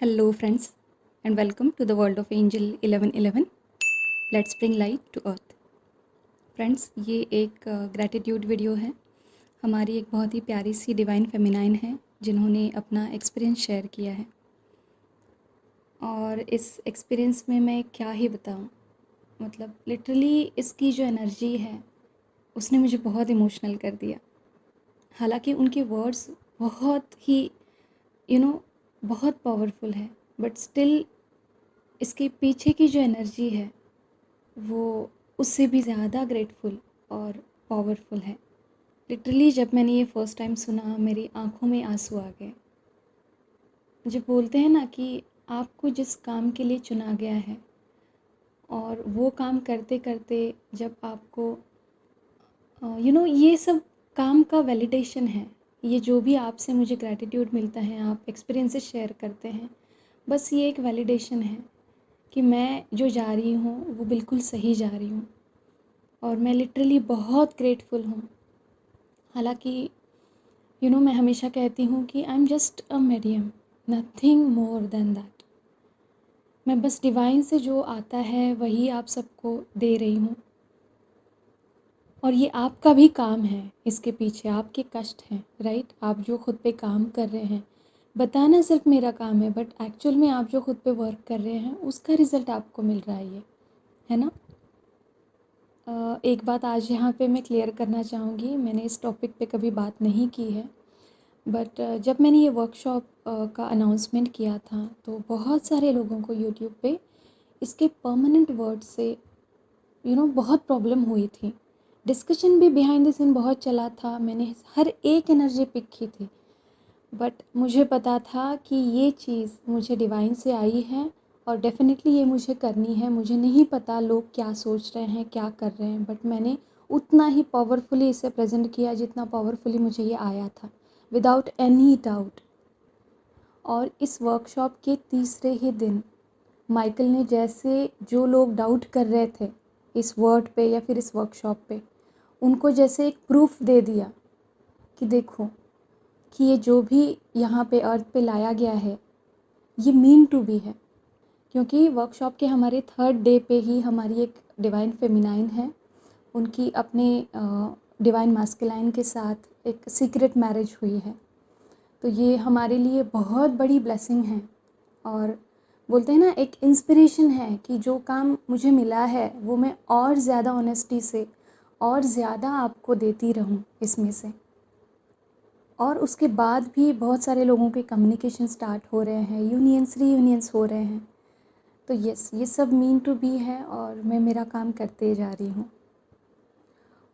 Hello, friends, and welcome to the world of Angel 1111. Let's bring light to earth. Friends, ये एक gratitude video है। हमारी एक बहुत ही प्यारी सी डिवाइन फेमिनाइन है जिन्होंने अपना एक्सपीरियंस शेयर किया है। और इस एक्सपीरियंस में मैं क्या ही बताऊँ, मतलब लिटरली इसकी जो एनर्जी है उसने मुझे बहुत इमोशनल कर दिया। हालांकि उनके वर्ड्स बहुत ही बहुत पावरफुल है, बट स्टिल इसके पीछे की जो एनर्जी है वो उससे भी ज़्यादा ग्रेटफुल और पावरफुल है। लिटरली जब मैंने ये फ़र्स्ट टाइम सुना मेरी आंखों में आंसू आ गए। जब बोलते हैं ना कि आपको जिस काम के लिए चुना गया है और वो काम करते करते जब आपको ये सब काम का वैलिडेशन है, ये जो भी आपसे मुझे ग्रैटिट्यूड मिलता है, आप एक्सपीरियंसेस शेयर करते हैं, बस ये एक वैलिडेशन है कि मैं जो जा रही हूँ वो बिल्कुल सही जा रही हूँ। और मैं लिटरली बहुत ग्रेटफुल हूँ। हालांकि मैं हमेशा कहती हूँ कि I am just a medium, nothing more than that. मैं बस डिवाइन से जो आता है वही आप सबको दे रही हूँ। और ये आपका भी काम है, इसके पीछे आपके कष्ट हैं, राइट। आप जो खुद पे काम कर रहे हैं, बताना सिर्फ मेरा काम है, बट एक्चुअल में आप जो खुद पे वर्क कर रहे हैं उसका रिज़ल्ट आपको मिल रहा है, ये है ना। एक बात आज यहाँ पे मैं क्लियर करना चाहूँगी, मैंने इस टॉपिक पे कभी बात नहीं की है, बट जब मैंने ये वर्कशॉप का अनाउंसमेंट किया था तो बहुत सारे लोगों को यूट्यूब पे इसके परमानेंट वर्ड से बहुत प्रॉब्लम हुई थी। डिस्कशन भी बिहाइंड द सीन बहुत चला था, मैंने हर एक एनर्जी पिक की थी, बट मुझे पता था कि ये चीज़ मुझे डिवाइन से आई है और डेफ़िनेटली ये मुझे करनी है। मुझे नहीं पता लोग क्या सोच रहे हैं, क्या कर रहे हैं, बट मैंने उतना ही पावरफुली इसे प्रेजेंट किया जितना पावरफुली मुझे ये आया था, विदाउट एनी डाउट। और इस वर्कशॉप के तीसरे ही दिन माइकल ने, जैसे जो लोग डाउट कर रहे थे इस वर्ड पे या फिर इस वर्कशॉप पे, उनको जैसे एक प्रूफ दे दिया कि देखो कि ये जो भी यहाँ पे अर्थ पे लाया गया है ये मीन टू बी है। क्योंकि वर्कशॉप के हमारे थर्ड डे पे ही हमारी एक डिवाइन फेमिनाइन है, उनकी अपने डिवाइन मास्कुलाइन के साथ एक सीक्रेट मैरिज हुई है। तो ये हमारे लिए बहुत बड़ी ब्लेसिंग है और बोलते हैं ना, एक इंस्पिरेशन है कि जो काम मुझे मिला है वो मैं और ज़्यादा ऑनेस्टी से और ज़्यादा आपको देती रहूं इसमें से। और उसके बाद भी बहुत सारे लोगों के कम्युनिकेशन स्टार्ट हो रहे हैं, यूनियंस रीयूनियंस हो रहे हैं। तो यस, ये सब मीन टू बी है और मैं मेरा काम करते जा रही हूँ।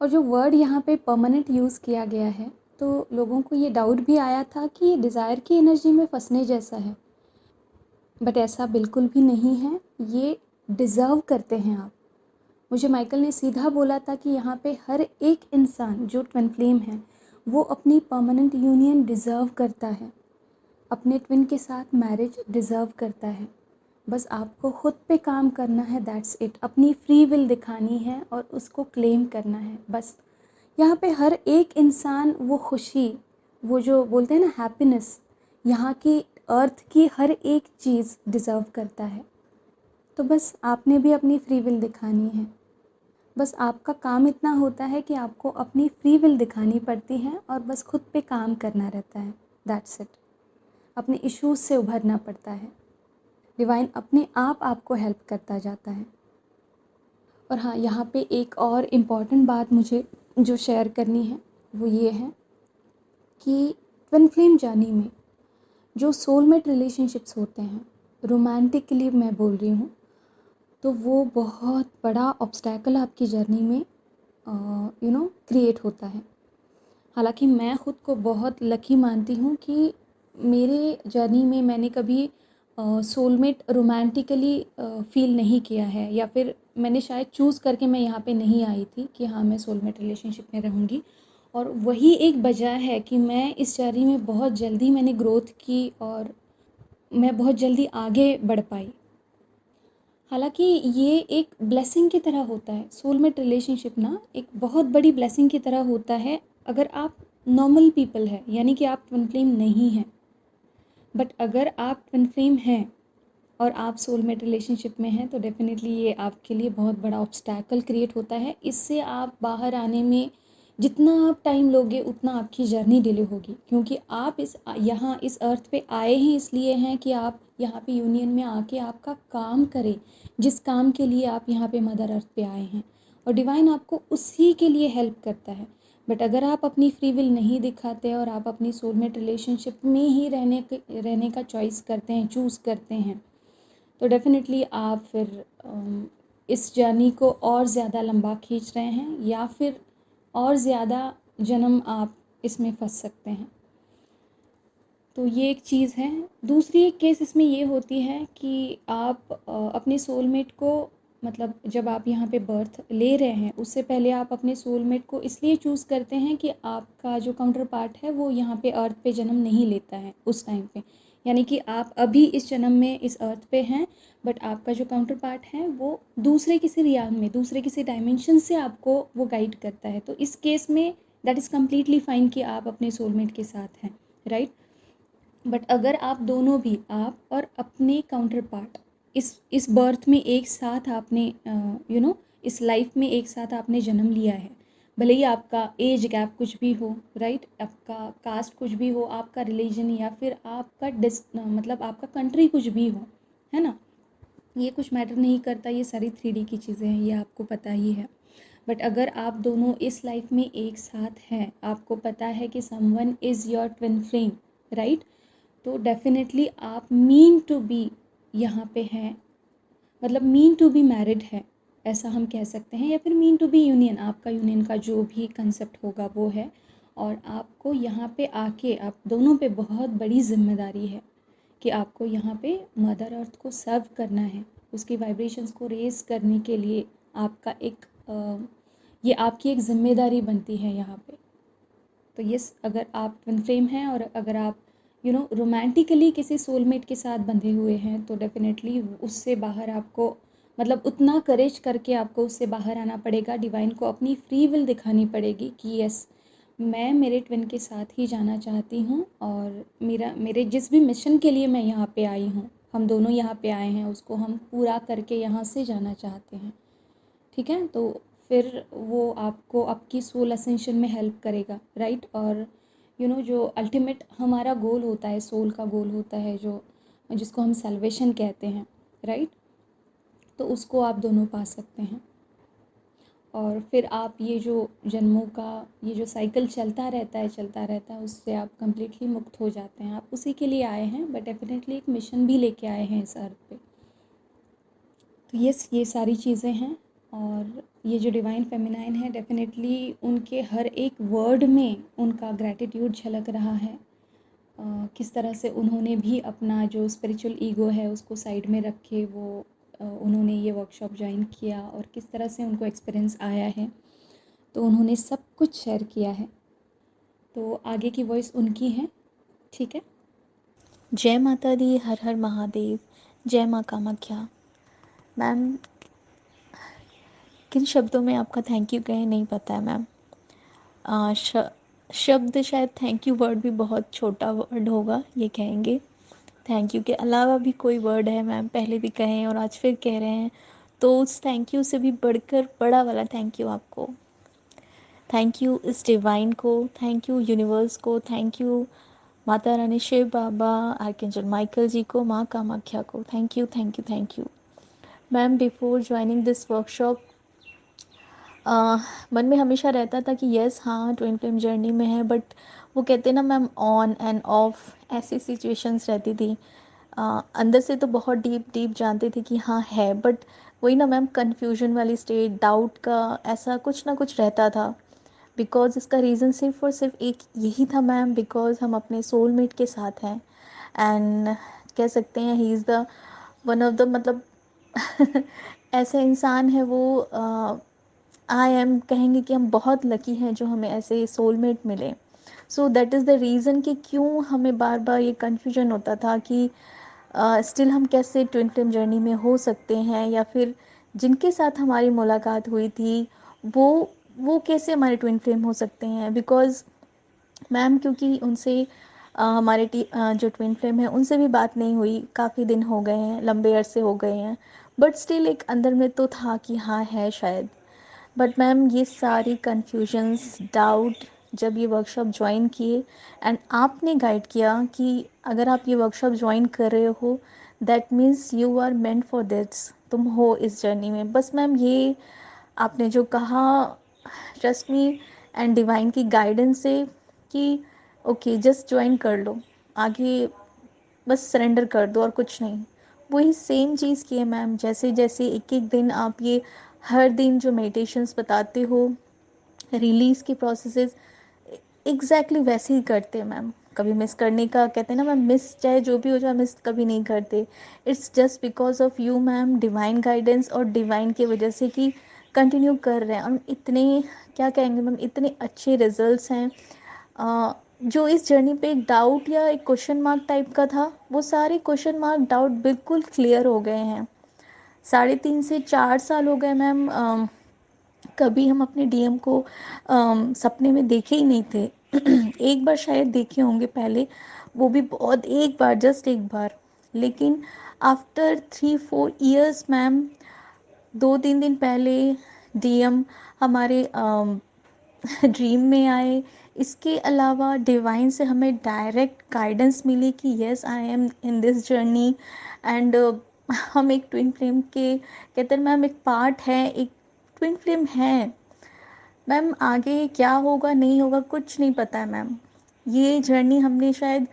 और जो वर्ड यहाँ पे परमानेंट यूज़ किया गया है, तो लोगों को ये डाउट भी आया था कि डिज़ायर की एनर्जी में फंसने जैसा है, बट ऐसा बिल्कुल भी नहीं है। ये डिज़र्व करते हैं आप। मुझे माइकल ने सीधा बोला था कि यहाँ पे हर एक इंसान जो ट्विन फ्लेम है वो अपनी परमानेंट यूनियन डिज़र्व करता है, अपने ट्विन के साथ मैरिज डिज़र्व करता है। बस आपको खुद पे काम करना है, दैट्स इट। अपनी फ्री विल दिखानी है और उसको क्लेम करना है बस। यहाँ पे हर एक इंसान वो खुशी, वो जो बोलते हैं ना हैप्पीनेस, यहाँ की अर्थ की हर एक चीज़ डिज़र्व करता है। तो बस आपने भी अपनी फ्री विल दिखानी है। बस आपका काम इतना होता है कि आपको अपनी फ्री विल दिखानी पड़ती है और बस खुद पे काम करना रहता है, दैट्स इट। अपने इश्यूज़ से उभरना पड़ता है। डिवाइन अपने आप आपको हेल्प करता जाता है। और हाँ, यहाँ पे एक और इम्पॉर्टेंट बात मुझे जो शेयर करनी है वो ये है कि ट्विन फ्लेम जर्नी में जो सोलमेट रिलेशनशिप्स होते हैं, रोमांटिकली मैं बोल रही हूँ, तो वो बहुत बड़ा ऑब्स्टैकल आपकी जर्नी में क्रिएट होता है। हालांकि मैं ख़ुद को बहुत लकी मानती हूँ कि मेरे जर्नी में मैंने कभी सोलमेट रोमांटिकली फ़ील नहीं किया है, या फिर मैंने शायद चूज़ करके मैं यहाँ पे नहीं आई थी कि हाँ मैं सोलमेट रिलेशनशिप में रहूँगी। और वही एक वजह है कि मैं इस जर्नी में बहुत जल्दी मैंने ग्रोथ की और मैं बहुत जल्दी आगे बढ़ पाई। हालांकि ये एक ब्लेसिंग की तरह होता है, सोलमेट रिलेशनशिप ना एक बहुत बड़ी ब्लेसिंग की तरह होता है अगर आप नॉर्मल पीपल है, यानी कि आप ट्विन फ्लेम नहीं हैं। बट अगर आप ट्विन फ्लेम हैं और आप सोलमेट रिलेशनशिप में हैं तो डेफ़िनेटली ये आपके लिए बहुत बड़ा ऑब्स्टैकल क्रिएट होता है। इससे आप बाहर आने में जितना आप टाइम लोगे उतना आपकी जर्नी डिले होगी, क्योंकि आप यहाँ इस अर्थ पे आए ही इसलिए हैं कि आप यहाँ पे यूनियन में आके आपका काम करें, जिस काम के लिए आप यहाँ पे मदर अर्थ पे आए हैं, और डिवाइन आपको उसी के लिए हेल्प करता है। बट अगर आप अपनी फ्री विल नहीं दिखाते और आप अपनी सोलमेट रिलेशनशिप में ही रहने का चॉइस करते हैं, चूज़ करते हैं, तो डेफ़िनेटली आप फिर इस जर्नी को और ज़्यादा लंबा खींच रहे हैं, या फिर और ज़्यादा जन्म आप इसमें फंस सकते हैं। तो ये एक चीज़ है। दूसरी एक केस इसमें ये होती है कि आप अपने सोलमेट को, मतलब जब आप यहाँ पे बर्थ ले रहे हैं उससे पहले आप अपने सोलमेट को इसलिए चूज़ करते हैं कि आपका जो काउंटर पार्ट है वो यहाँ पे अर्थ पे जन्म नहीं लेता है उस टाइम पे। यानी कि आप अभी इस जन्म में इस अर्थ पे हैं, बट आपका जो काउंटर पार्ट है वो दूसरे किसी रियाल में, दूसरे किसी डायमेंशन से आपको वो गाइड करता है। तो इस केस में दैट इज़ कम्प्लीटली फ़ाइन कि आप अपने सोलमेट के साथ हैं, राइट। बट अगर आप दोनों भी, आप और अपने काउंटर पार्ट, इस बर्थ में एक साथ आपने इस लाइफ में एक साथ आपने जन्म लिया है, भले ही आपका एज गैप कुछ भी हो, राइट, आपका कास्ट कुछ भी हो, आपका रिलीजन या फिर आपका मतलब आपका कंट्री कुछ भी हो, है ना, ये कुछ मैटर नहीं करता, ये सारी 3D की चीज़ें हैं, ये आपको पता ही है। बट अगर आप दोनों इस लाइफ में एक साथ हैं, आपको पता है कि someone is your twin flame, right, तो डेफ़िनेटली आप मीन टू बी यहाँ पे हैं, मतलब मीन टू बी मैरिड है, ऐसा हम कह सकते हैं, या फिर मीन टू बी यूनियन, आपका यूनियन का जो भी कंसेप्ट होगा वो है। और आपको यहाँ पे आके आप दोनों पे बहुत बड़ी जिम्मेदारी है कि आपको यहाँ पे मदर अर्थ को सर्व करना है, उसकी वाइब्रेशंस को रेज़ करने के लिए आपका एक ये आपकी एक ज़िम्मेदारी बनती है यहाँ पे। तो यस, अगर आप ट्विन फ्लेम हैं और अगर आप रोमांटिकली किसी सोलमेट के साथ बंधे हुए हैं, तो डेफ़िनेटली उससे बाहर आपको, मतलब उतना करेज करके आपको उससे बाहर आना पड़ेगा। डिवाइन को अपनी फ्री विल दिखानी पड़ेगी कि यस, मैं मेरे ट्विन के साथ ही जाना चाहती हूँ, और मेरे जिस भी मिशन के लिए मैं यहाँ पे आई हूँ, हम दोनों यहाँ पे आए हैं, उसको हम पूरा करके यहाँ से जाना चाहते हैं। ठीक है, तो फिर वो आपको आपकी सोल असेंशन में हेल्प करेगा, राइट। और जो अल्टीमेट हमारा गोल होता है, सोल का गोल होता है, जो जिसको हम सैल्वेशन कहते हैं, राइट, तो उसको आप दोनों पा सकते हैं। और फिर आप ये जो जन्मों का ये जो साइकिल चलता रहता है, उससे आप कम्प्लीटली मुक्त हो जाते हैं। आप उसी के लिए आए हैं, बट डेफिनेटली एक मिशन भी लेके आए हैं इस अर्थ पे। तो यस, ये सारी चीज़ें हैं। और ये जो डिवाइन फेमिनाइन है, डेफिनेटली उनके हर एक वर्ड में उनका ग्रैटिट्यूड झलक रहा है। किस तरह से उन्होंने भी अपना जो स्पिरिचुअल ईगो है उसको साइड में रख के वो उन्होंने ये वर्कशॉप ज्वाइन किया, और किस तरह से उनको एक्सपीरियंस आया है, तो उन्होंने सब कुछ शेयर किया है। तो आगे की वॉइस उनकी है, ठीक है। जय माता दी, हर हर महादेव, जय माँ कामाख्या। मैम, किन शब्दों में आपका थैंक यू कहें नहीं पता है मैम। शब्द शायद थैंक यू वर्ड भी बहुत छोटा वर्ड होगा, ये कहेंगे। थैंक यू के अलावा भी कोई वर्ड है मैम, पहले भी कहें और आज फिर कह रहे हैं, तो उस थैंक यू से भी बढ़कर बड़ा वाला थैंक यू आपको। थैंक यू इस डिवाइन को, थैंक यू यूनिवर्स को, thank you Mata Rani, Shiv Baba, archangel Michael जी को, माँ कामाख्या को। Thank you, thank you, thank you ma'am. Before joining this workshop मन में हमेशा रहता था कि यस, हाँ, ट्विन फ्लेम जर्नी में है, बट वो कहते ना मैम, ऑन एंड ऑफ ऐसी सिचुएशंस रहती थी। अंदर से तो बहुत डीप डीप जानते थे कि हाँ है, बट वही ना मैम, कन्फ्यूजन वाली स्टेट, डाउट का ऐसा कुछ ना कुछ रहता था। बिकॉज इसका रीज़न सिर्फ और सिर्फ एक यही था मैम, बिकॉज हम अपने सोलमेट के साथ हैं। एंड कह सकते हैं he is the one of the, मतलब ऐसा इंसान है वो। आई एम कहेंगे कि हम बहुत लकी हैं जो हमें ऐसे सोलमेट मिले। So that is the reason कि क्यों हमें बार बार ये कन्फ्यूजन होता था कि स्टिल हम कैसे ट्विन फ्लेम जर्नी में हो सकते हैं, या फिर जिनके साथ हमारी मुलाकात हुई थी वो वो कैसे हमारे ट्विन फ्लेम हो सकते हैं। बिकॉज़ मैम, क्योंकि उनसे हमारे जो ट्विन फ्लेम है उनसे भी बात नहीं हुई, काफ़ी दिन हो गए हैं, लंबे अरसे हो गए हैं, बट स्टिल एक अंदर में तो था कि हाँ है शायद। बट मैम ये सारी कन्फ्यूजन्स, डाउट, जब ये वर्कशॉप ज्वाइन किए एंड आपने गाइड किया कि अगर आप ये वर्कशॉप ज्वाइन कर रहे हो that means you are meant for this, तुम हो इस जर्नी में। बस मैम ये आपने जो कहा, ट्रस्ट मी एंड डिवाइन की गाइडेंस से कि ओके जस्ट ज्वाइन कर लो, आगे बस सरेंडर कर दो और कुछ नहीं, वही सेम चीज़ की है मैम। जैसे जैसे एक एक दिन आप ये हर दिन जो मेडिटेशंस बताते हो, रिलीज़ की प्रोसेसेस एग्जैक्टली वैसे ही करते हैं मैम। कभी मिस करने का कहते हैं ना मैम, मिस चाहे जो भी हो जाए मिस कभी नहीं करते। It's just because of you ma'am, divine guidance और डिवाइन की वजह से कि कंटिन्यू कर रहे हैं। और इतने क्या कहेंगे मैम, इतने अच्छे रिजल्ट्स हैं। जो इस जर्नी पे एक डाउट या एक क्वेश्चन मार्क टाइप का था, वो सारे क्वेश्चन मार्क डाउट बिल्कुल क्लियर हो गए हैं। 3.5 से 4 साल हो गए मैम, कभी हम अपने डीएम को सपने में देखे ही नहीं थे। एक बार शायद देखे होंगे पहले, वो भी बहुत एक बार, जस्ट एक बार। लेकिन आफ्टर 3-4 ईयर्स मैम, 2-3 दिन पहले डीएम हमारे ड्रीम में आए। इसके अलावा डिवाइन से हमें डायरेक्ट गाइडेंस मिली कि yes I am in this journey and हम एक ट्विन फ्लेम के कहते हैं मैम एक पार्ट है, एक ट्विन फ्लेम है। मैम आगे क्या होगा नहीं होगा कुछ नहीं पता है मैम। ये जर्नी हमने शायद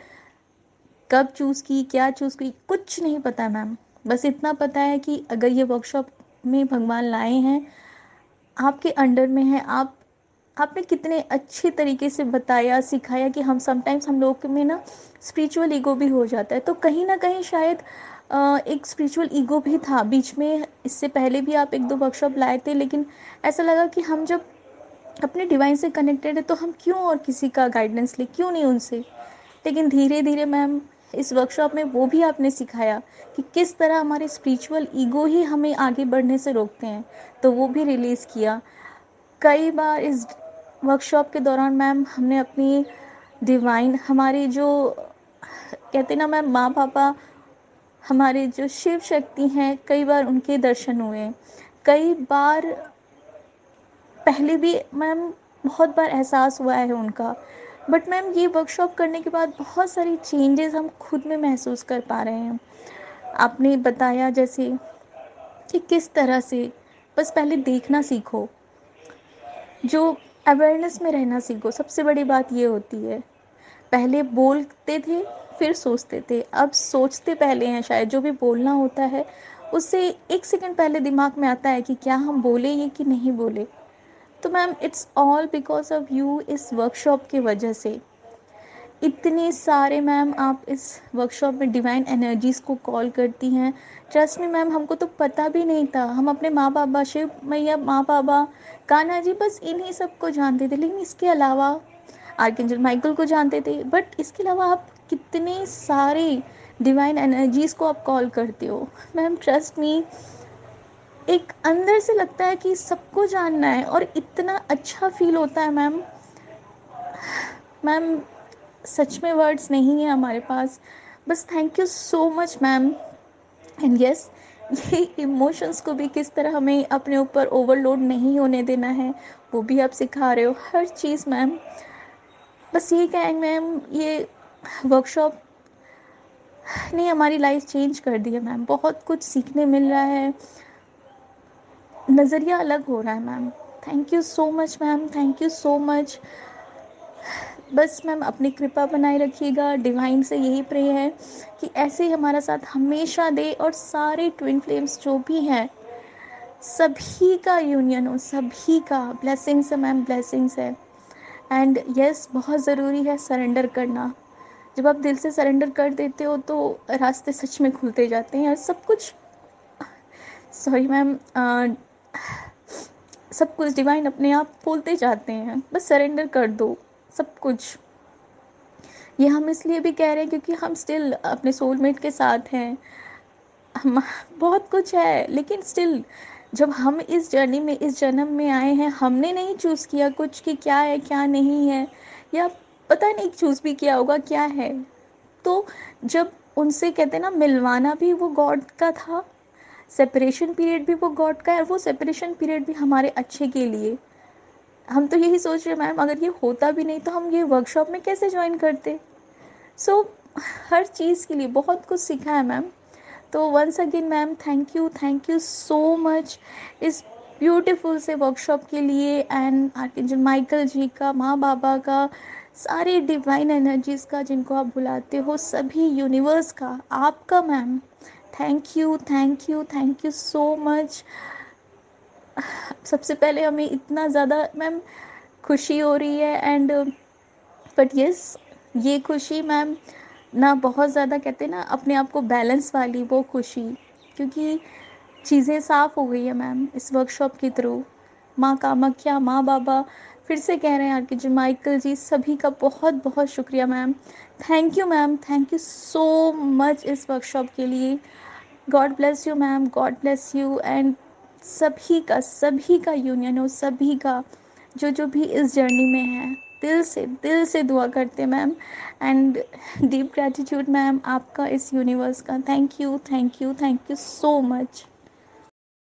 कब चूज़ की, क्या चूज़ की, कुछ नहीं पता है मैम। बस इतना पता है कि अगर ये वर्कशॉप में भगवान लाए हैं, आपके अंडर में है, आपने कितने अच्छे तरीके से बताया सिखाया कि हम समटाइम्स हम लोग में ना स्पिरिचुअल ईगो भी हो जाता है। तो कहीं ना कहीं शायद एक स्पिरिचुअल ईगो भी था बीच में। इससे पहले भी आप 1-2 वर्कशॉप लाए थे, लेकिन ऐसा लगा कि हम जब अपने डिवाइन से कनेक्टेड है तो हम क्यों और किसी का गाइडेंस ले, क्यों नहीं उनसे। लेकिन धीरे धीरे मैम इस वर्कशॉप में वो भी आपने सिखाया कि किस तरह हमारे स्पिरिचुअल ईगो ही हमें आगे बढ़ने से रोकते हैं, तो वो भी रिलीज़ किया। कई बार इस वर्कशॉप के दौरान मैम हमने अपनी डिवाइन, हमारी जो कहते हैं ना मैम माँ पापा, हमारे जो शिव शक्ति हैं, कई बार उनके दर्शन हुए। कई बार पहले भी मैम बहुत बार एहसास हुआ है उनका। बट मैम ये वर्कशॉप करने के बाद बहुत सारी चेंजेस हम खुद में महसूस कर पा रहे हैं। आपने बताया जैसे कि किस तरह से बस पहले देखना सीखो, जो अवेयरनेस में रहना सीखो। सबसे बड़ी बात ये होती है, पहले बोलते थे फिर सोचते थे, अब सोचते पहले हैं। शायद जो भी बोलना होता है उससे 1 सेकंड पहले दिमाग में आता है कि क्या हम बोले ये कि नहीं बोले। तो ma'am it's all because of you, इस वर्कशॉप की वजह से। इतने सारे मैम आप इस वर्कशॉप में डिवाइन एनर्जीज़ को कॉल करती हैं। ट्रस्ट में मैम हमको तो पता भी नहीं था। हम अपने माँ बाबा, शिव मैया, माँ बाबा, कान्हा जी, बस इन्हीं सब को जानते थे। लेकिन इसके अलावा आर्कएंजल माइकल को जानते थे, बट इसके अलावा आप कितने सारे डिवाइन एनर्जीज़ को आप कॉल करते हो मैम। ट्रस्ट मी, एक अंदर से लगता है कि सबको जानना है और इतना अच्छा फील होता है मैम। मैम सच में वर्ड्स नहीं है हमारे पास। बस thank you so much ma'am. And yes, ये इमोशंस को भी किस तरह हमें अपने ऊपर ओवरलोड नहीं होने देना है, वो भी आप सिखा रहे हो हर चीज़ मैम। बस ये कहेंगे मैम, ये वर्कशॉप ने हमारी लाइफ चेंज कर दी है मैम। बहुत कुछ सीखने मिल रहा है, नज़रिया अलग हो रहा है ma'am. Thank you so much ma'am, thank you so much. बस मैम अपनी कृपा बनाए रखिएगा। डिवाइन से यही प्रे है कि ऐसे ही हमारा साथ हमेशा दे, और सारे ट्विन फ्लेम्स जो भी हैं सभी का यूनियन हो, सभी का ब्लेसिंग्स है मैम, ब्लेसिंग्स है। एंड यस, बहुत ज़रूरी है सरेंडर करना। जब आप दिल से सरेंडर कर देते हो तो रास्ते सच में खुलते जाते हैं और सब कुछ, सॉरी मैम, सब कुछ डिवाइन अपने आप बोलते जाते हैं। बस सरेंडर कर दो सब कुछ। ये हम इसलिए भी कह रहे हैं क्योंकि हम स्टिल अपने सोलमेट के साथ हैं। हम बहुत कुछ है, लेकिन स्टिल जब हम इस जर्नी में, इस जन्म में आए हैं, हमने नहीं चूज़ किया कुछ कि क्या है क्या नहीं है, या पता नहीं चूज़ भी किया होगा क्या है। तो जब उनसे कहते हैं ना मिलवाना भी वो गॉड का था, सेपरेशन पीरियड भी वो गॉड का है, और वो सेपरेशन पीरियड भी हमारे अच्छे के लिए। हम तो यही सोच रहे हैं मैम, अगर ये होता भी नहीं तो हम ये वर्कशॉप में कैसे ज्वाइन करते। सो हर चीज़ के लिए बहुत कुछ सीखा है मैम। तो once again ma'am, thank you so much इस ब्यूटीफुल से वर्कशॉप के लिए, एंड आर्कएंजल माइकल जी का, माँ बाबा का, सारे डिवाइन एनर्जीज़ का जिनको आप बुलाते हो, सभी यूनिवर्स का, आपका ma'am, thank you so much. सबसे पहले हमें इतना ज़्यादा मैम खुशी हो रही है, एंड बट यस, ये खुशी मैम ना बहुत ज़्यादा कहते हैं ना अपने आप को बैलेंस वाली वो खुशी, क्योंकि चीज़ें साफ़ हो गई है मैम इस वर्कशॉप के थ्रू। माँ कामाख्या, माँ बाबा, फिर से कह रहे हैं आरके जी, माइकल जी, सभी का बहुत बहुत शुक्रिया ma'am. Thank you ma'am, thank you so much इस वर्कशॉप के लिए। God bless you ma'am, God bless you, and सभी का यूनियन हो, सभी का जो भी इस जर्नी में है, दिल से दुआ करते ma'am. And deep gratitude ma'am आपका इस यूनिवर्स का। Thank you so much.